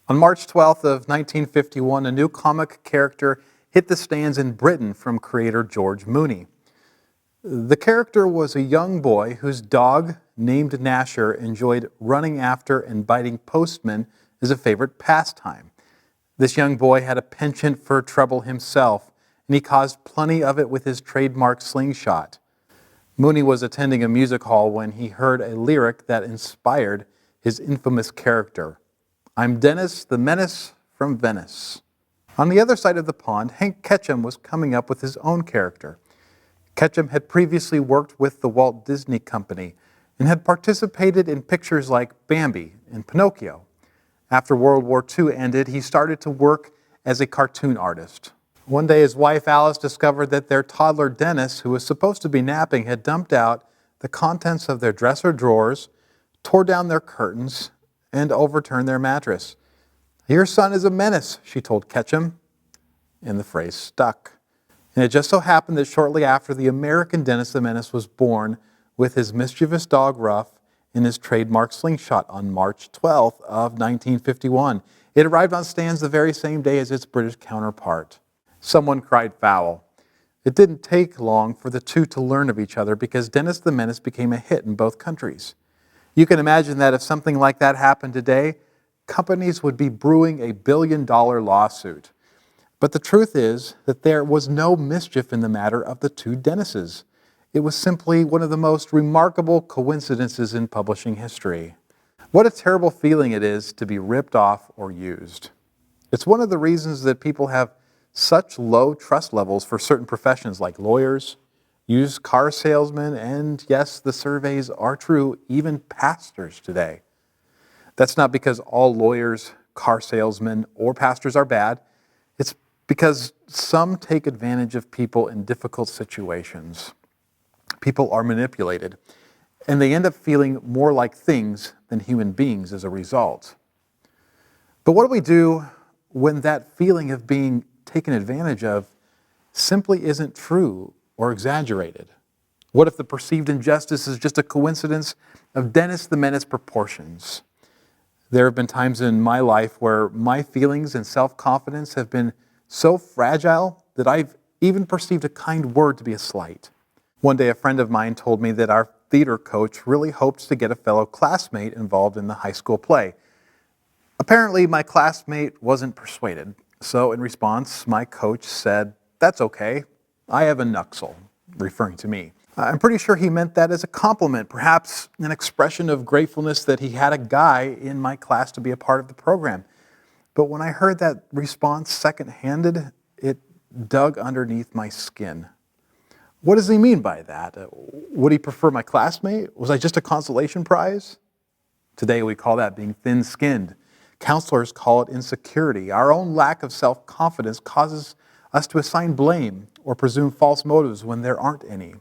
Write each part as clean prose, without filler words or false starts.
On March 12th of 1951, a new comic character hit the stands in Britain from creator George Mooney. The character was a young boy whose dog, named Gnasher, enjoyed running after and biting postmen as a favorite pastime. This young boy had a penchant for trouble himself, and he caused plenty of it with his trademark slingshot. Mooney was attending a music hall when he heard a lyric that inspired his infamous character. "I'm Dennis the Menace from Venice." On the other side of the pond, Hank Ketchum was coming up with his own character. Ketchum had previously worked with the Walt Disney Company and had participated in pictures like Bambi and Pinocchio. After World War II ended, he started to work as a cartoon artist. One day, his wife Alice discovered that their toddler Dennis, who was supposed to be napping, had dumped out the contents of their dresser drawers, tore down their curtains, and overturned their mattress. "Your son is a menace," she told Ketchum, and the phrase stuck. And it just so happened that shortly after, the American Dennis the Menace was born with his mischievous dog Ruff in his trademark slingshot on March 12th of 1951. It arrived on stands the very same day as its British counterpart. Someone cried foul. It didn't take long for the two to learn of each other because Dennis the Menace became a hit in both countries. You can imagine that if something like that happened today, companies would be brewing a billion-dollar lawsuit. But the truth is that there was no mischief in the matter of the two Dennises. It was simply one of the most remarkable coincidences in publishing history. What a terrible feeling it is to be ripped off or used. It's one of the reasons that people have such low trust levels for certain professions like lawyers, used car salesmen, and yes, the surveys are true, even pastors today. That's not because all lawyers, car salesmen, or pastors are bad. It's because some take advantage of people in difficult situations. People are manipulated, and they end up feeling more like things than human beings as a result. But what do we do when that feeling of being taken advantage of simply isn't true or exaggerated? What if the perceived injustice is just a coincidence of Dennis the Menace proportions? There have been times in my life where my feelings and self-confidence have been so fragile that I've even perceived a kind word to be a slight. One day, a friend of mine told me that our theater coach really hoped to get a fellow classmate involved in the high school play. Apparently, my classmate wasn't persuaded. So in response, my coach said, "That's okay. I have a knuckle," referring to me. I'm pretty sure he meant that as a compliment, perhaps an expression of gratefulness that he had a guy in my class to be a part of the program. But when I heard that response second-handed, it dug underneath my skin. What does he mean by that? Would he prefer my classmate? Was I just a consolation prize? Today we call that being thin-skinned. Counselors call it insecurity. Our own lack of self-confidence causes us to assign blame or presume false motives when there aren't any.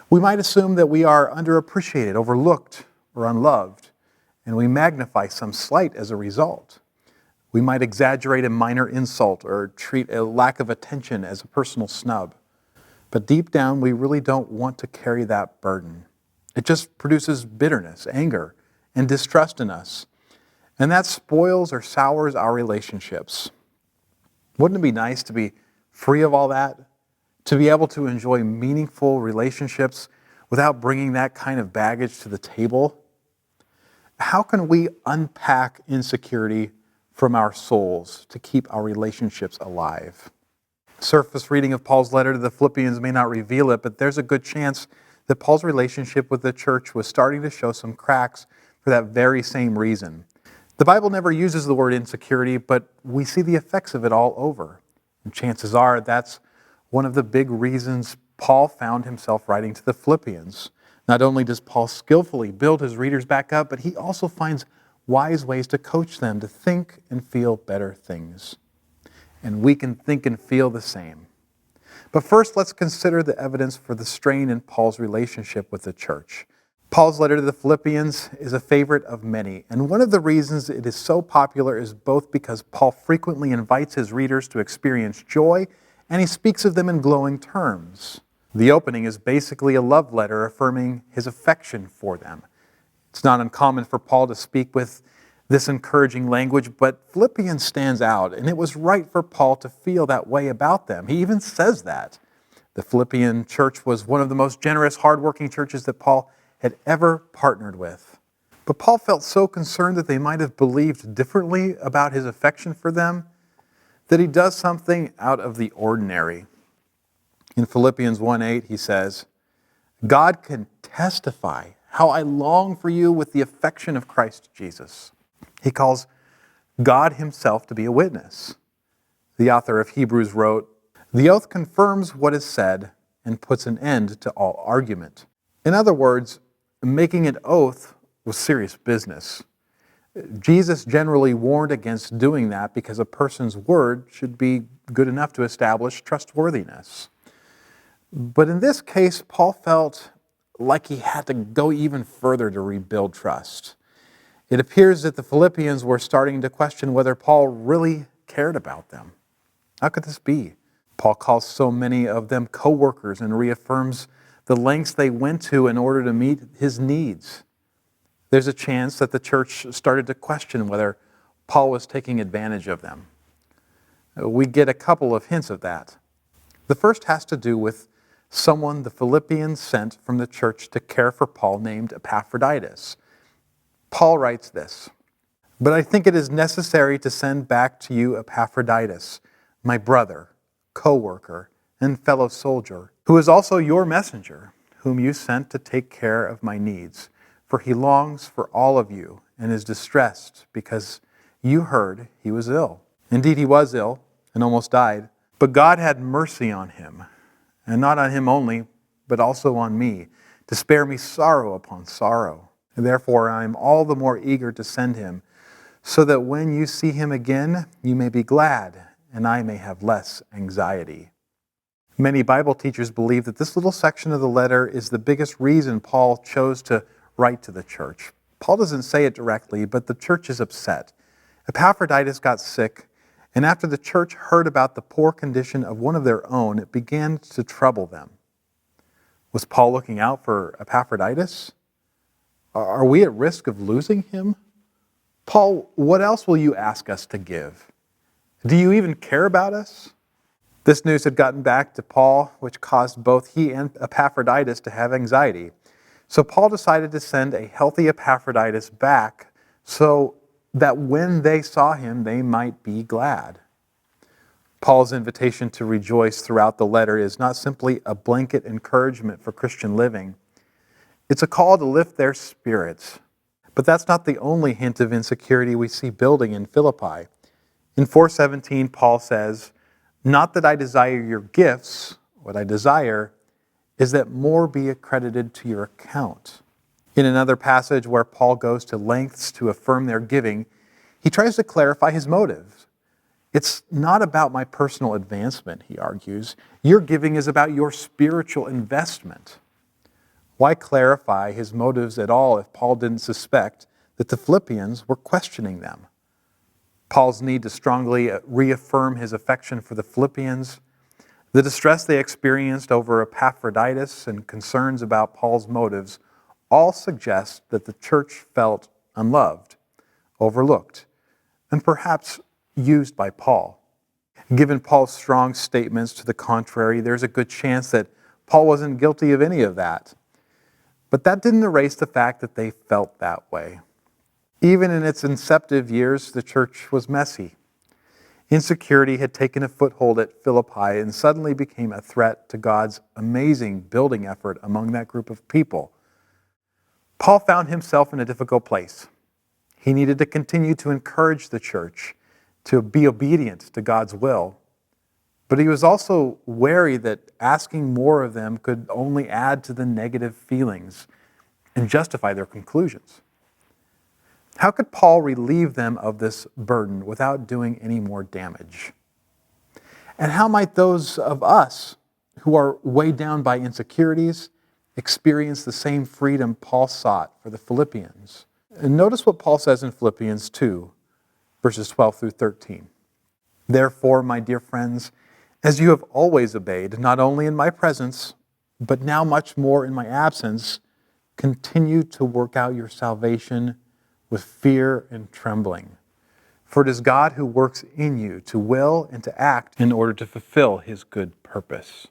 We might assume that we are underappreciated, overlooked, or unloved, and we magnify some slight as a result. We might exaggerate a minor insult or treat a lack of attention as a personal snub. But deep down, we really don't want to carry that burden. It just produces bitterness, anger, and distrust in us. And that spoils or sours our relationships. Wouldn't it be nice to be free of all that? To be able to enjoy meaningful relationships without bringing that kind of baggage to the table? How can we unpack insecurity from our souls to keep our relationships alive? Surface reading of Paul's letter to the Philippians may not reveal it, but there's a good chance that Paul's relationship with the church was starting to show some cracks for that very same reason. The Bible never uses the word insecurity, but we see the effects of it all over. And chances are that's one of the big reasons Paul found himself writing to the Philippians. Not only does Paul skillfully build his readers back up, but he also finds wise ways to coach them to think and feel better things. And we can think and feel the same. But first, let's consider the evidence for the strain in Paul's relationship with the church. Paul's letter to the Philippians is a favorite of many, and one of the reasons it is so popular is both because Paul frequently invites his readers to experience joy, and he speaks of them in glowing terms. The opening is basically a love letter affirming his affection for them. It's not uncommon for Paul to speak with this encouraging language, but Philippians stands out, and it was right for Paul to feel that way about them. He even says that. The Philippian church was one of the most generous, hardworking churches that Paul had ever partnered with. But Paul felt so concerned that they might have believed differently about his affection for them that he does something out of the ordinary. In Philippians 1:8, he says, God can testify how I long for you with the affection of Christ Jesus. He calls God himself to be a witness. The author of Hebrews wrote, the oath confirms what is said and puts an end to all argument. In other words, making an oath was serious business. Jesus generally warned against doing that because a person's word should be good enough to establish trustworthiness. But in this case, Paul felt like he had to go even further to rebuild trust. It appears that the Philippians were starting to question whether Paul really cared about them. How could this be? Paul calls so many of them co-workers and reaffirms the lengths they went to in order to meet his needs. There's a chance that the church started to question whether Paul was taking advantage of them. We get a couple of hints of that. The first has to do with someone the Philippians sent from the church to care for Paul named Epaphroditus. Paul writes this, but I think it is necessary to send back to you Epaphroditus, my brother, co-worker, and fellow soldier, who is also your messenger, whom you sent to take care of my needs. For he longs for all of you and is distressed because you heard he was ill. Indeed, he was ill and almost died, but God had mercy on him, and not on him only, but also on me, to spare me sorrow upon sorrow. And therefore, I am all the more eager to send him, so that when you see him again, you may be glad, and I may have less anxiety. Many Bible teachers believe that this little section of the letter is the biggest reason Paul chose to write to the church. Paul doesn't say it directly, but the church is upset. Epaphroditus got sick, and after the church heard about the poor condition of one of their own, it began to trouble them. Was Paul looking out for Epaphroditus? Are we at risk of losing him? Paul, what else will you ask us to give? Do you even care about us? This news had gotten back to Paul, which caused both he and Epaphroditus to have anxiety. So Paul decided to send a healthy Epaphroditus back so that when they saw him, they might be glad. Paul's invitation to rejoice throughout the letter is not simply a blanket encouragement for Christian living. It's a call to lift their spirits. But that's not the only hint of insecurity we see building in Philippi. In 4:17, Paul says, not that I desire your gifts, what I desire is that more be accredited to your account. In another passage where Paul goes to lengths to affirm their giving, he tries to clarify his motives. It's not about my personal advancement, he argues. Your giving is about your spiritual investment. Why clarify his motives at all if Paul didn't suspect that the Philippians were questioning them? Paul's need to strongly reaffirm his affection for the Philippians, the distress they experienced over Epaphroditus, and concerns about Paul's motives all suggest that the church felt unloved, overlooked, and perhaps used by Paul. Given Paul's strong statements to the contrary, there's a good chance that Paul wasn't guilty of any of that. But that didn't erase the fact that they felt that way. Even in its inceptive years, the church was messy. Insecurity had taken a foothold at Philippi and suddenly became a threat to God's amazing building effort among that group of people. Paul found himself in a difficult place. He needed to continue to encourage the church to be obedient to God's will. But he was also wary that asking more of them could only add to the negative feelings and justify their conclusions. How could Paul relieve them of this burden without doing any more damage? And how might those of us who are weighed down by insecurities experience the same freedom Paul sought for the Philippians? And notice what Paul says in Philippians 2, verses 12 through 13. Therefore, my dear friends, as you have always obeyed, not only in my presence, but now much more in my absence, continue to work out your salvation with fear and trembling. For it is God who works in you to will and to act in order to fulfill his good purpose.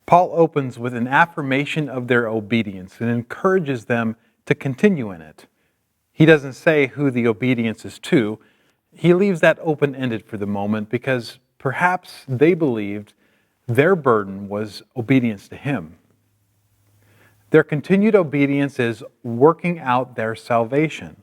Paul opens with an affirmation of their obedience and encourages them to continue in it. He doesn't say who the obedience is to. He leaves that open-ended for the moment because perhaps they believed their burden was obedience to him. Their continued obedience is working out their salvation.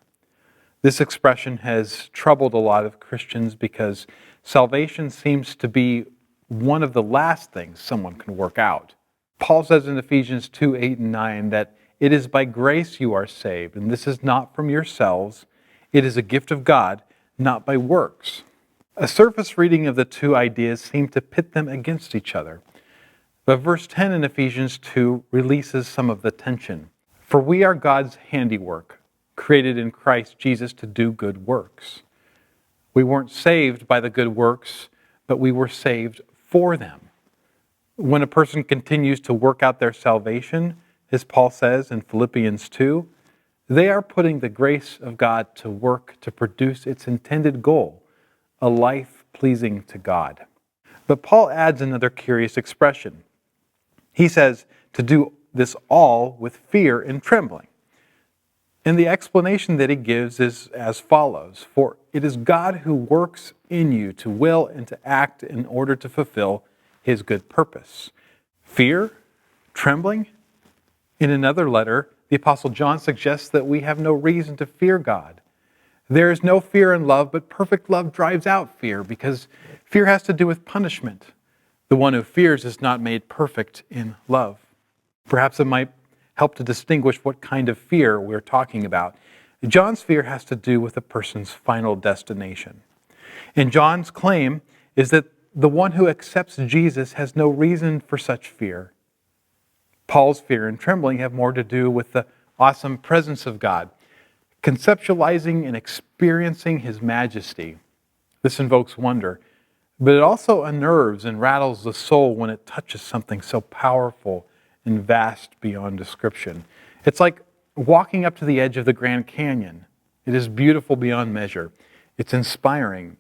This expression has troubled a lot of Christians because salvation seems to be one of the last things someone can work out. Paul says in Ephesians 2:8-9 that it is by grace you are saved, and this is not from yourselves. It is a gift of God, not by works. A surface reading of the two ideas seems to pit them against each other. But verse 10 in Ephesians 2 releases some of the tension. For we are God's handiwork, created in Christ Jesus to do good works. We weren't saved by the good works, but we were saved for them. When a person continues to work out their salvation, as Paul says in Philippians 2, they are putting the grace of God to work to produce its intended goal, a life pleasing to God. But Paul adds another curious expression. He says to do this all with fear and trembling. And the explanation that he gives is as follows. For it is God who works in you to will and to act in order to fulfill his good purpose. Fear? Trembling? In another letter, the Apostle John suggests that we have no reason to fear God. There is no fear in love, but perfect love drives out fear because fear has to do with punishment. The one who fears is not made perfect in love. Perhaps it might help to distinguish what kind of fear we're talking about. John's fear has to do with a person's final destination. And John's claim is that the one who accepts Jesus has no reason for such fear. Paul's fear and trembling have more to do with the awesome presence of God, conceptualizing and experiencing his majesty. This invokes wonder, but it also unnerves and rattles the soul when it touches something so powerful and vast beyond description. It's like walking up to the edge of the Grand Canyon. It is beautiful beyond measure. It's inspiring,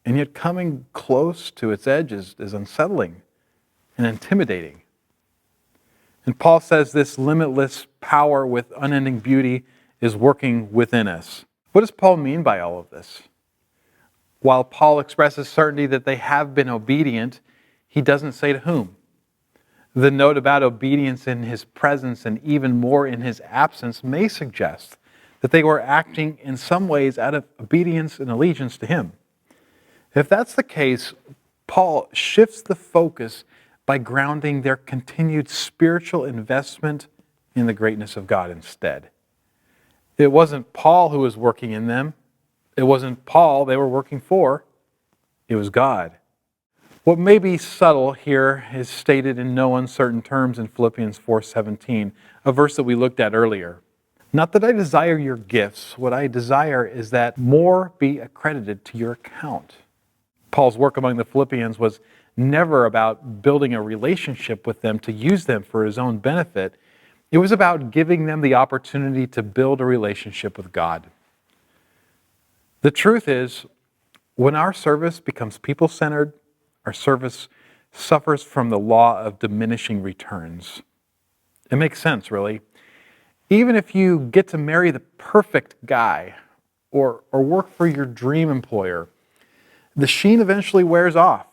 and yet coming close to its edge is unsettling and intimidating. And Paul says this limitless power with unending beauty is working within us. What does Paul mean by all of this? While Paul expresses certainty that they have been obedient, he doesn't say to whom. The note about obedience in his presence and even more in his absence may suggest that they were acting in some ways out of obedience and allegiance to him. If that's the case, Paul shifts the focus by grounding their continued spiritual investment in the greatness of God instead. It wasn't Paul who was working in them. It wasn't Paul they were working for. It was God. What may be subtle here is stated in no uncertain terms in Philippians 4:17, a verse that we looked at earlier. Not that I desire your gifts. What I desire is that more be accredited to your account. Paul's work among the Philippians was never about building a relationship with them to use them for his own benefit. It was about giving them the opportunity to build a relationship with God. The truth is, when our service becomes people-centered, our service suffers from the law of diminishing returns. It makes sense, really. Even if you get to marry the perfect guy or work for your dream employer, the sheen eventually wears off.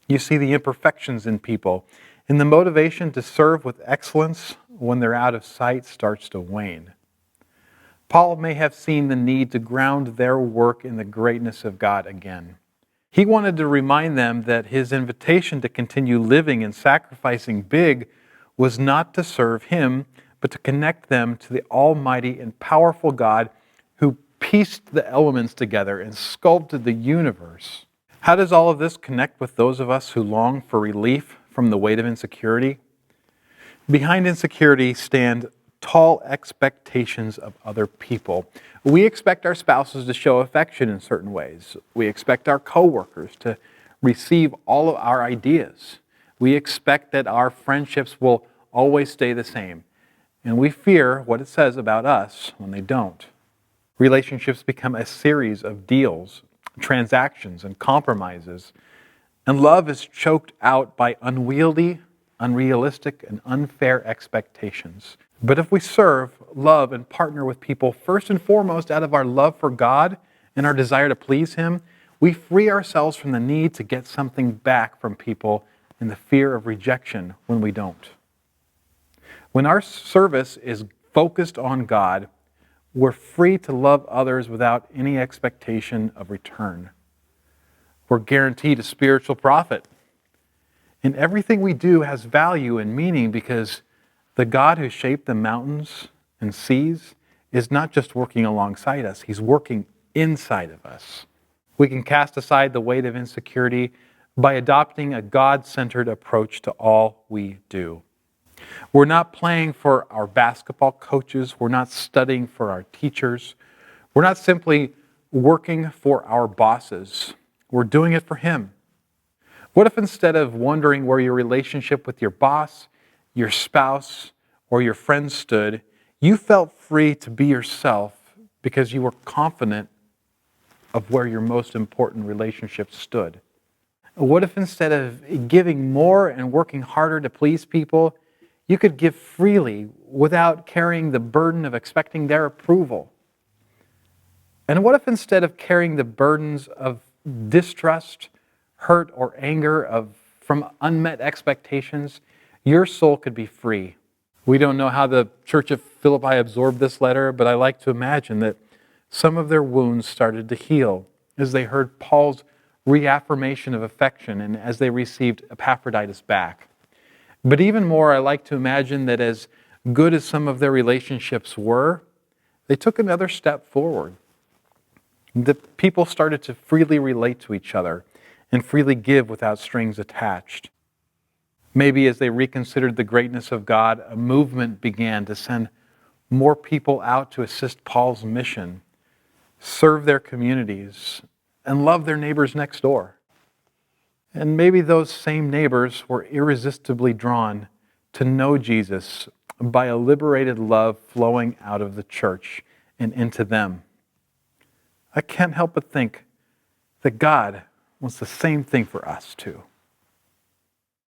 You see the imperfections in people, and the motivation to serve with excellence when they're out of sight starts to wane. Paul may have seen the need to ground their work in the greatness of God again. He wanted to remind them that his invitation to continue living and sacrificing big was not to serve him, but to connect them to the almighty and powerful God who pieced the elements together and sculpted the universe. How does all of this connect with those of us who long for relief from the weight of insecurity? Behind insecurity stand tall expectations of other people. We expect our spouses to show affection in certain ways. We expect our coworkers to receive all of our ideas. We expect that our friendships will always stay the same. And we fear what it says about us when they don't. Relationships become a series of deals, transactions, and compromises. And love is choked out by unwieldy, unrealistic, and unfair expectations. But if we serve, love, and partner with people first and foremost out of our love for God and our desire to please Him, we free ourselves from the need to get something back from people and the fear of rejection when we don't. When our service is focused on God, we're free to love others without any expectation of return. We're guaranteed a spiritual profit. And everything we do has value and meaning because the God who shaped the mountains and seas is not just working alongside us, He's working inside of us. We can cast aside the weight of insecurity by adopting a God-centered approach to all we do. We're not playing for our basketball coaches. We're not studying for our teachers. We're not simply working for our bosses. We're doing it for Him. What if instead of wondering where your relationship with your boss, your spouse, or your friends stood, you felt free to be yourself because you were confident of where your most important relationships stood? What if instead of giving more and working harder to please people, you could give freely without carrying the burden of expecting their approval? And what if instead of carrying the burdens of distrust, hurt, or anger from unmet expectations, your soul could be free? We don't know how the church of Philippi absorbed this letter, but I like to imagine that some of their wounds started to heal as they heard Paul's reaffirmation of affection and as they received Epaphroditus back. But even more, I like to imagine that as good as some of their relationships were, they took another step forward. The people started to freely relate to each other and freely give without strings attached. Maybe as they reconsidered the greatness of God, a movement began to send more people out to assist Paul's mission, serve their communities, and love their neighbors next door. And maybe those same neighbors were irresistibly drawn to know Jesus by a liberated love flowing out of the church and into them. I can't help but think that God wants the same thing for us too.